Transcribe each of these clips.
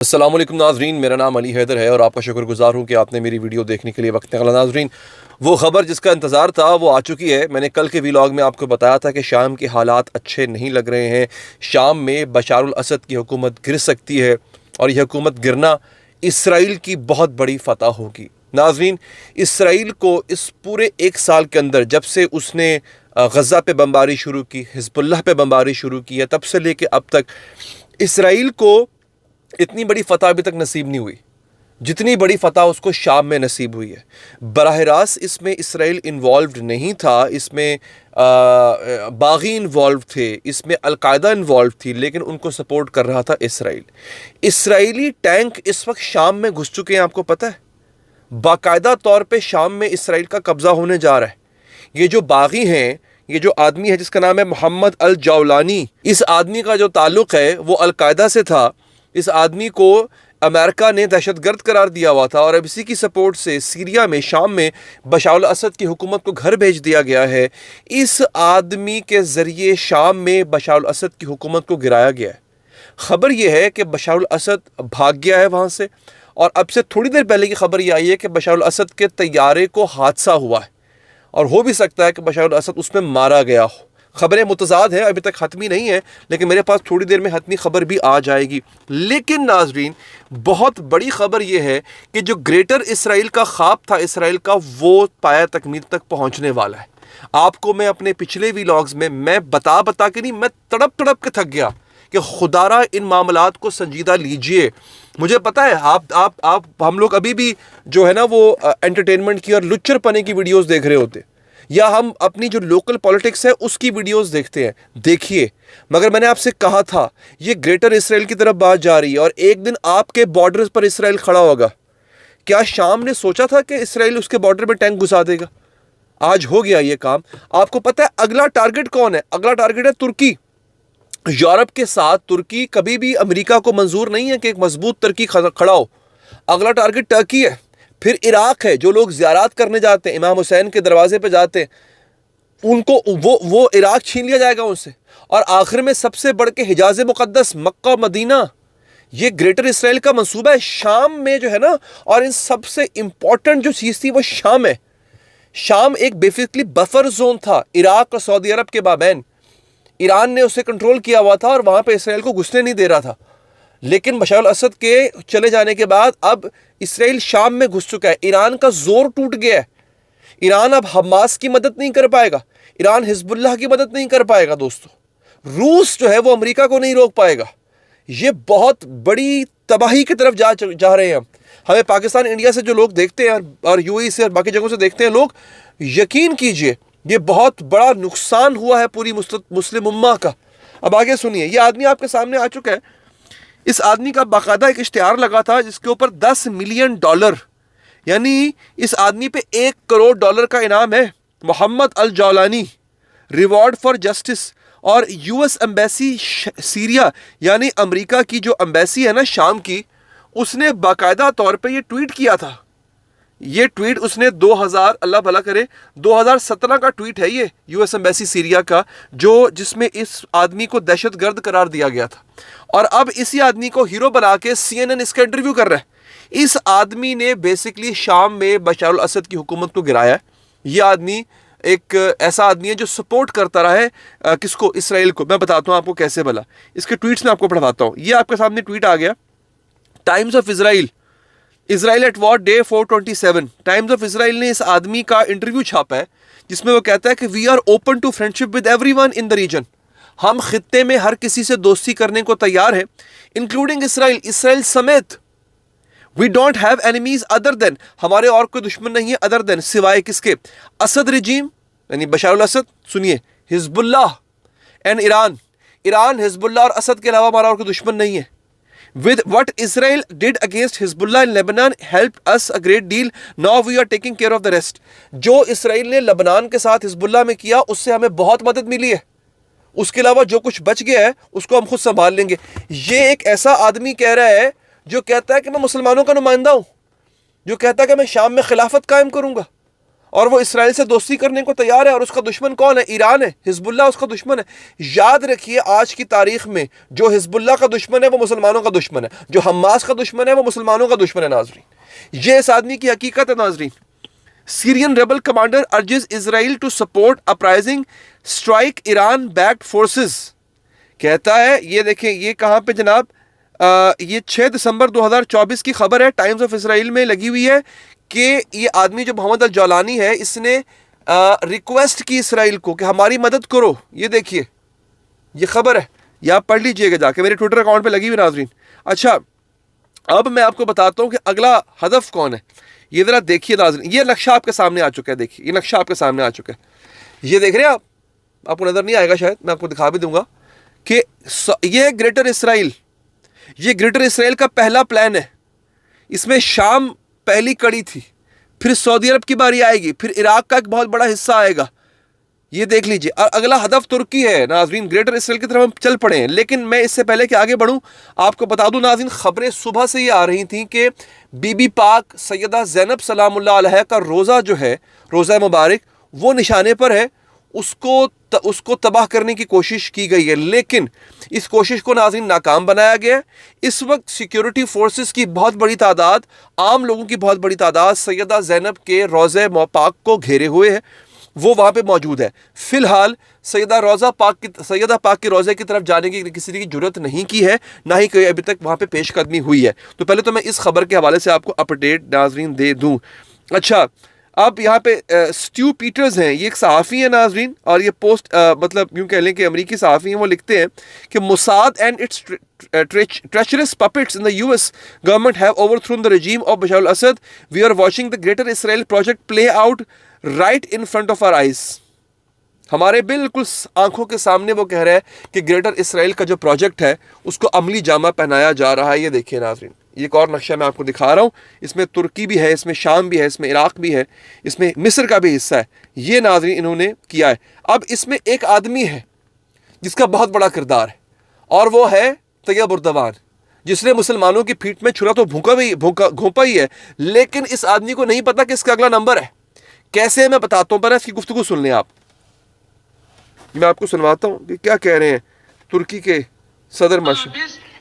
अस्सलाम वालेकुम नाजरीन, मेरा नाम अली हैदर है और आपका शुक्रगुजार हूँ कि आपने मेरी वीडियो देखने के लिए वक्त निकाला। नाजरीन, वो ख़बर जिसका इंतज़ार था वो आ चुकी है। मैंने कल के व्लॉग में आपको बताया था कि शाम के हालात अच्छे नहीं लग रहे हैं। शाम में बशारुल असद की हुकूमत गिर सकती है और यह हुकूमत गिरना इसराइल की बहुत बड़ी फ़तह होगी। नाजरीन, इसराइल को इस पूरे एक साल के अंदर, जब से उसने गज़ा पे बमबारी शुरू की, हिज़्बुल्लाह पे बमबारी शुरू की है, तब से लेके अब तक इसराइल को इतनी बड़ी फ़तह अभी तक नसीब नहीं हुई जितनी बड़ी फ़तह उसको शाम में नसीब हुई है। बराह रास्त इसमें इसराइल इन्वॉल्व्ड नहीं था, इसमें बागी इन्वॉल्व थे, इसमें अलकायदा इन्वॉल्व थी, लेकिन उनको सपोर्ट कर रहा था इसराइल। इसराइली टैंक इस वक्त शाम में घुस चुके हैं, आपको पता है। बाकायदा तौर पे शाम में इसराइल का कब्ज़ा होने जा रहा है। ये जो बागी हैं, ये जो आदमी है जिसका नाम है मोहम्मद अल जौलानी, इस आदमी का जो ताल्लुक़ है वो अलकायदा से था। इस आदमी को अमेरिका ने दहशतगर्द करार दिया हुआ था और अब इसी की सपोर्ट से सीरिया में, शाम में बशारुल असद की हुकूमत को घर भेज दिया गया है। इस आदमी के ज़रिए शाम में बशारुल असद की हुकूमत को गिराया गया है। ख़बर यह है कि बशारुल असद भाग गया है वहाँ से, और अब से थोड़ी देर पहले की खबर यह आई है कि बशारुल असद के तैयारे को हादसा हुआ है और हो भी सकता है कि बशारुल असद उसमें मारा गया हो। खबरें मुतज़ाद हैं, अभी तक ख़त्मी नहीं है, लेकिन मेरे पास थोड़ी देर में हतमी खबर भी आ जाएगी। लेकिन नाजरीन, बहुत बड़ी खबर यह है कि जो ग्रेटर इसराइल का ख्वाब था इसराइल का, वो पाया तकमील तक पहुंचने वाला है। आपको मैं अपने पिछले व्लॉग्स में मैं बता के नहीं, मैं तड़प तड़प के थक गया कि खुदारा इन मामलात को संजीदा लीजिए। मुझे पता है आप हम लोग अभी भी जो है ना वो एंटरटेनमेंट की और लुच्चर पने की वीडियोस देख रहे होते, या हम अपनी जो लोकल पॉलिटिक्स है उसकी वीडियोस देखते हैं। देखिए, मगर मैंने आपसे कहा था ये ग्रेटर इसराइल की तरफ बात जा रही है और एक दिन आपके बॉर्डर पर इसराइल खड़ा होगा। क्या शाम ने सोचा था कि इसराइल उसके बॉर्डर पर टैंक घुसा देगा? आज हो गया ये काम। आपको पता है अगला टारगेट कौन है? अगला टारगेट है तुर्की। यूरोप के साथ तुर्की कभी भी अमेरिका को मंजूर नहीं है कि एक मजबूत तुर्की खड़ा हो। अगला टारगेट टर्की है, फिर इराक है। जो लोग ज़ियारत करने जाते हैं, इमाम हुसैन के दरवाजे पे जाते हैं, उनको वो इराक छीन लिया जाएगा उनसे। और आखिर में सबसे बढ़ के हिजाज मुक़द्दस, मक्का मदीना, ये ग्रेटर इसराइल का मंसूबा है शाम में जो है ना। और इन सबसे इंपॉर्टेंट जो चीज़ थी वो शाम है। शाम एक बेसिकली बफर जोन था इराक और सऊदी अरब के बाबैन। ईरान ने उसे कंट्रोल किया हुआ था और वहाँ पर इसराइल को घुसने नहीं दे रहा था। लेकिन बशारुल असद के चले जाने के बाद अब इसराइल शाम में घुस चुका है। ईरान का जोर टूट गया है। ईरान अब हमास की मदद नहीं कर पाएगा, ईरान हिजबुल्लाह की मदद नहीं कर पाएगा दोस्तों। रूस जो है वो अमेरिका को नहीं रोक पाएगा। ये बहुत बड़ी तबाही की तरफ जा रहे हैं हम। हमें पाकिस्तान, इंडिया से जो लोग देखते हैं और यूएई से और बाकी जगहों से देखते हैं लोग, यकीन कीजिए ये बहुत बड़ा नुकसान हुआ है पूरी मुस्लिम उम्मा का। अब आगे सुनिए, ये आदमी आपके सामने आ चुका है। इस आदमी का बाकायदा एक इश्तिहार लगा था जिसके ऊपर $10 मिलियन, यानी इस आदमी पे $1 करोड़ का इनाम है। मोहम्मद अल जौलानी, रिवॉर्ड फॉर जस्टिस। और यूएस एम्बेसी सीरिया, यानी अमेरिका की जो एम्बेसी है ना शाम की, उसने बाकायदा तौर पे ये ट्वीट किया था। ये ट्वीट उसने 2000, अल्लाह भला करे, 2017 का ट्वीट है ये, यूएस एम्बेसी सीरिया का, जिसमें इस आदमी को दहशतगर्द करार दिया गया था। और अब इसी आदमी को हीरो बना के CNN इसका इंटरव्यू कर रहा है। इस आदमी ने बेसिकली शाम में बशारुल असद की हुकूमत को गिराया है। ये आदमी एक ऐसा आदमी है जो सपोर्ट करता रहा है किसको? इसराइल को। मैं बताता हूँ आपको कैसे भला। इसके ट्वीट्स में आपको पढ़वाता हूँ। ये आपके सामने ट्वीट आ गया, times of Israel, Israel at war day 427। Times of Israel ने इस आदमी का इंटरव्यू छापा है जिसमें वो कहता है कि we are open to friendship with everyone in the region. हम खित्ते में हर किसी से दोस्ती करने को तैयार हैं, इंक्लूडिंग इसराइल, इसराइल समेत। We don't have enemies other than, हमारे और कोई दुश्मन नहीं है अदर देन, सिवाय किसके? असद रिजीम यानी बशारुल असद, सुनिए, Hezbollah and Iran. Iran, Hezbollah और असद के अलावा हमारा और कोई दुश्मन नहीं है। With what Israel did against Hezbollah in Lebanon helped us a great deal. Now we are taking care of the rest. जो इसराइल ने लबनान के साथ हिजबुल्लाह में किया उससे हमें बहुत मदद मिली है। उसके अलावा जो कुछ बच गया है उसको हम खुद संभाल लेंगे। ये एक ऐसा आदमी कह रहा है जो कहता है कि मैं मुसलमानों का नुमाइंदा हूँ, जो कहता है कि मैं शाम में खिलाफत कायम करूँगा। और वो इसराइल से दोस्ती करने को तैयार है, और उसका दुश्मन कौन है? ईरान है, हिजबुल्लाह उसका दुश्मन है। याद रखिए आज की तारीख में जो हिजबुल्लाह का दुश्मन है वो मुसलमानों का दुश्मन है, जो हमास का दुश्मन है वो मुसलमानों का दुश्मन है। नाजरीन, ये इस आदमी की हकीकत है। नाजरीन, Syrian rebel commander urges Israel to support uprising strike Iran backed forces. कहता है, ये देखें, ये कहाँ पे जनाब, ये 6 दिसंबर 2024 की खबर है, टाइम्स ऑफ इसराइल में लगी हुई है कि ये आदमी जो मोहम्मद अल जौलानी है, इसने रिक्वेस्ट की इसराइल को कि हमारी मदद करो। ये देखिए, ये खबर है, ये आप पढ़ लीजिएगा जाके, मेरे ट्विटर अकाउंट पे लगी हुई नाजरीन। अच्छा, अब मैं आपको बताता हूँ कि अगला हदफ कौन है। ये ज़रा देखिए नाजरीन, ये नक्शा आपके सामने आ चुका है। देखिए, ये नक्शा आपके सामने आ चुका है, ये देख रहे हैं आप, आपको नज़र नहीं आएगा शायद, मैं आपको दिखा भी दूंगा कि ये ग्रेटर इसराइल, ये ग्रेटर इसराइल का पहला प्लान है। इसमें शाम पहली कड़ी थी, फिर सऊदी अरब की बारी आएगी, फिर इराक का एक बहुत बड़ा हिस्सा आएगा। ये देख लीजिए, और अगला हदफ तुर्की है। नाजरीन, ग्रेटर इसराइल की तरफ हम चल पड़े हैं, लेकिन मैं इससे पहले कि आगे बढ़ूं आपको बता दूं नाजरीन, खबरें सुबह से ही आ रही थी कि बीबी पाक सैयदा ज़ैनब सलामुल्लाह अलैहा का रोज़ा जो है, रोज़ा मुबारक, वो निशाने पर है। उसको तबाह करने की कोशिश की गई है, लेकिन इस कोशिश को नाज़रीन नाकाम बनाया गया। इस वक्त सिक्योरिटी फोर्सेस की बहुत बड़ी तादाद, आम लोगों की बहुत बड़ी तादाद सैयदा ज़ैनब के रोज़े पाक को घेरे हुए है, वो वहाँ पे मौजूद है। फ़िलहाल सैयदा पाक के रोज़े की तरफ जाने की किसी की जरूरत नहीं की है, ना ही कोई अभी तक वहाँ पे पेशकदमी हुई है। तो पहले तो मैं इस खबर के हवाले से आपको अपडेट नाजरीन दे दूँ। अच्छा, अब यहाँ पे स्ट्यू पीटर्स हैं, ये एक सहाफ़ी है नाजरीन, और ये पोस्ट मतलब यूँ कह लें कि अमरीकी सहाफ़ी हैं। वो लिखते हैं कि Mossad and it's treacherous puppets in the US government have overthrown the regime of Bashar al-Assad. We are watching the Greater Israel project play out right in front of our eyes. हमारे बिल्कुल आंखों के सामने वो कह रहा है कि ग्रेटर इसराइल का जो प्रोजेक्ट है उसको अमली जामा पहनाया जा रहा है। ये देखिए नाजरीन, ये एक और नक्शा मैं आपको दिखा रहा हूँ, इसमें तुर्की भी है, इसमें शाम भी है, इसमें इराक भी है, इसमें मिस्र का भी हिस्सा है। ये नाजरीन इन्होंने किया है। अब इसमें एक आदमी है जिसका बहुत बड़ा किरदार है, और वो है तैयब उर्दवान, जिसने मुसलमानों की पीठ में छुरा तो घोंपा ही है, लेकिन इस आदमी को नहीं पता कि इसका अगला नंबर है। कैसे, मैं बताता हूँ, पर इसकी गुफ्तगू सुन लें आप। मैं आपको सुनवाता हूँ कि क्या कह रहे हैं तुर्की के सदर मशहूर।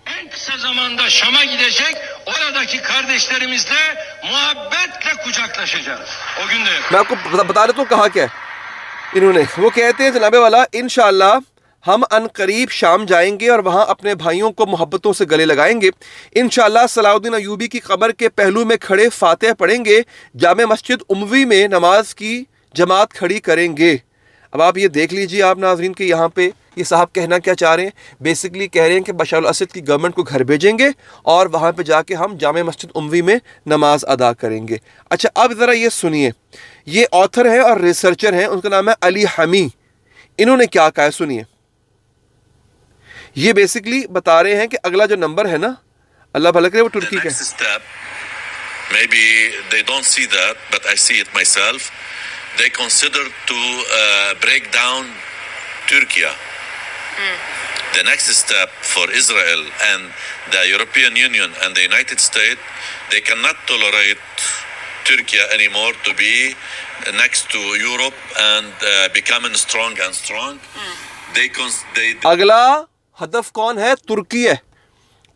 En kısa zamanda Şam'a gidecek, oradaki kardeşlerimizle muhabbetle kucaklaşacağız. O gün de मैं आपको बता देता हूँ कहा क्या है इन्होंने। वो कहते हैं जनाबे वाला, इंशाअल्लाह हम अनकरीब शाम जाएंगे और वहाँ अपने भाइयों को मोहब्बतों से गले लगाएंगे। इंशाअल्लाह सलाउद्दीन अयूबी की कब्र के पहलू में खड़े फातिहा पढ़ेंगे, जामे मस्जिद उमवी में नमाज की जमात खड़ी करेंगे। अब आप ये देख लीजिए आप नाजरीन के यहाँ पे ये साहब कहना क्या चाह रहे हैं। बेसिकली कह रहे हैं कि बशर अल-असद की गवर्नमेंट को घर भेजेंगे और वहाँ पे जाके हम जामे मस्जिद उमवी में नमाज अदा करेंगे। अच्छा, अब ज़रा ये सुनिए, ये ऑथर हैं और रिसर्चर हैं, उनका नाम है अली हमी। इन्होंने क्या कहा है सुनिए। ये बेसिकली बता रहे हैं कि अगला जो नंबर है ना, अल्लाह भला करे, वो तुर्की का। Maybe they don't see that, but I see it myself. They consider to break down Turkey. The next step for Israel and the European Union and the United States, they cannot tolerate Turkey anymore to be next to Europe and becoming strong and strong. अगला हदफ कौन है? तुर्की है।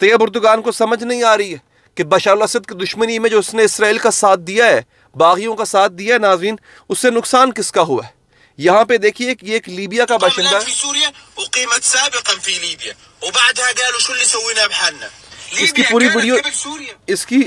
तैयब उर्दुगान को समझ नहीं आ रही है कि बशर अल-असद की दुश्मनी में जो उसने इसराइल का साथ दिया है, बागियों का साथ दिया है नाज़रीन, उससे नुकसान किसका हुआ है। यहाँ पे देखिए कि ये एक लीबिया का बाशिंदा है। इसकी पूरी वीडियो, इसकी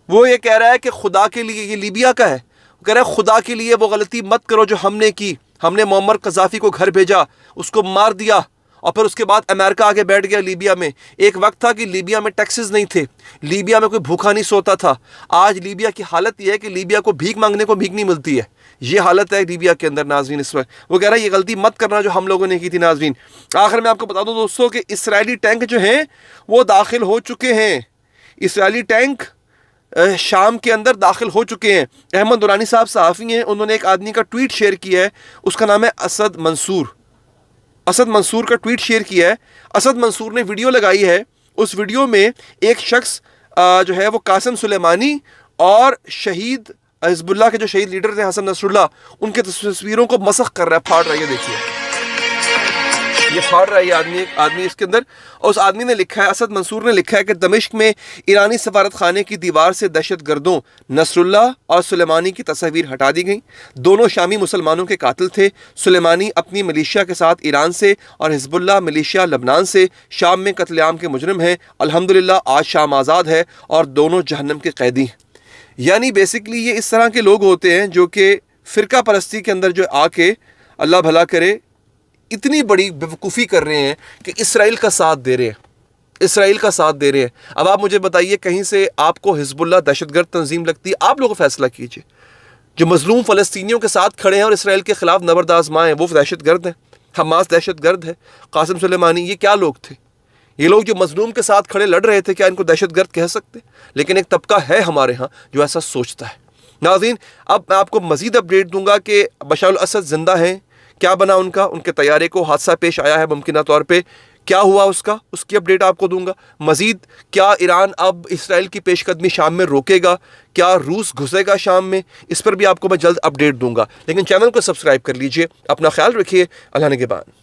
वो ये कह रहा है कि खुदा के लिए, ये लीबिया का है, वो कह रहा है खुदा के लिए वो गलती मत करो जो हमने की। हमने मोअम्मर कज़ाफ़ी को घर भेजा, उसको मार दिया, और फिर उसके बाद अमेरिका आके बैठ गया लीबिया में। एक वक्त था कि लीबिया में टैक्सेस नहीं थे, लीबिया में कोई भूखा नहीं सोता था। आज लीबिया की हालत यह है कि लीबिया को भीख मांगने को भीख नहीं मिलती है। ये हालत है लीबिया के अंदर नाजरीन इस वक्त। वो कह रहा है ये गलती मत करना जो हम लोगों ने की थी नाजरीन। आखिर में आपको बता दूं दोस्तों कि इसराइली टैंक जो हैं वो दाखिल हो चुके हैं। इसराइली टैंक शाम के अंदर दाखिल हो चुके हैं। अहमद दुरानी साहब सहाफ़ी हैं, उन्होंने एक आदमी का ट्वीट शेयर किया है, उसका नाम है असद मंसूर। असद मंसूर का ट्वीट शेयर किया है। असद मंसूर ने वीडियो लगाई है, उस वीडियो में एक शख्स जो है वो कासिम सुलेमानी और शहीद हिजबुल्लाह के जो शहीद लीडर थे हसन नसरुल्लाह, उनके तस्वीरों को मसख कर रहा है, फाड़ रहा है। ये देखिए, ये फाड़ रहा है ये आदमी इसके अंदर। और उस आदमी ने लिखा है, असद मंसूर ने लिखा है कि दमिश्क में ईरानी सफारत खाने की दीवार से दहशत गर्दों नसरुल्लाह और सुलेमानी की तस्वीर हटा दी गई। दोनों शामी मुसलमानों के कातिल थे। सुलेमानी अपनी मिलिशिया के साथ ईरान से और हिजबुल्लाह मिलिशिया लबनान से शाम में कत्लेआम के मुजरिम हैं। अल्हम्दुलिल्लाह आज शाम आज़ाद है और दोनों जहन्नम के कैदी हैं। यानी बेसिकली ये इस तरह के लोग होते हैं जो कि फ़िरका परस्ती के अंदर जो आके, अल्लाह भला करे, इतनी बड़ी बेवकूफ़ी कर रहे हैं कि इसराइल का साथ दे रहे हैं, इसराइल का साथ दे रहे हैं। अब आप मुझे बताइए, कहीं से आपको हिजबुल्लाह दहशतगर्द तंजीम लगती है? आप लोग फैसला कीजिए। जो मजलूम फ़लस्तीनियों के साथ खड़े हैं और इसराइल के ख़िलाफ़ नबर्द आज़माएं, वो दहशतगर्द हैं। हमास दहशतगर्द है, कासिम सुलेमानी, ये क्या लोग थे? ये लोग जो मजलूम के साथ खड़े लड़ रहे थे, क्या इनको दहशतगर्द कह सकते? लेकिन एक तबका है हमारे यहाँ जो ऐसा सोचता है। नाज़रीन, अब मैं आपको मज़ीद अपडेट दूंगा कि बशार अल असद ज़िंदा हैं, क्या बना उनके तैयारे को हादसा पेश आया है मुमकिन तौर पे, क्या हुआ उसकी अपडेट आपको दूंगा। मज़ीद क्या ईरान अब इसराइल की पेशकदमी शाम में रोकेगा, क्या रूस घुसेगा शाम में, इस पर भी आपको मैं जल्द अपडेट दूंगा। लेकिन चैनल को सब्सक्राइब कर लीजिए। अपना ख्याल रखिए। अल्लाह निगहबान।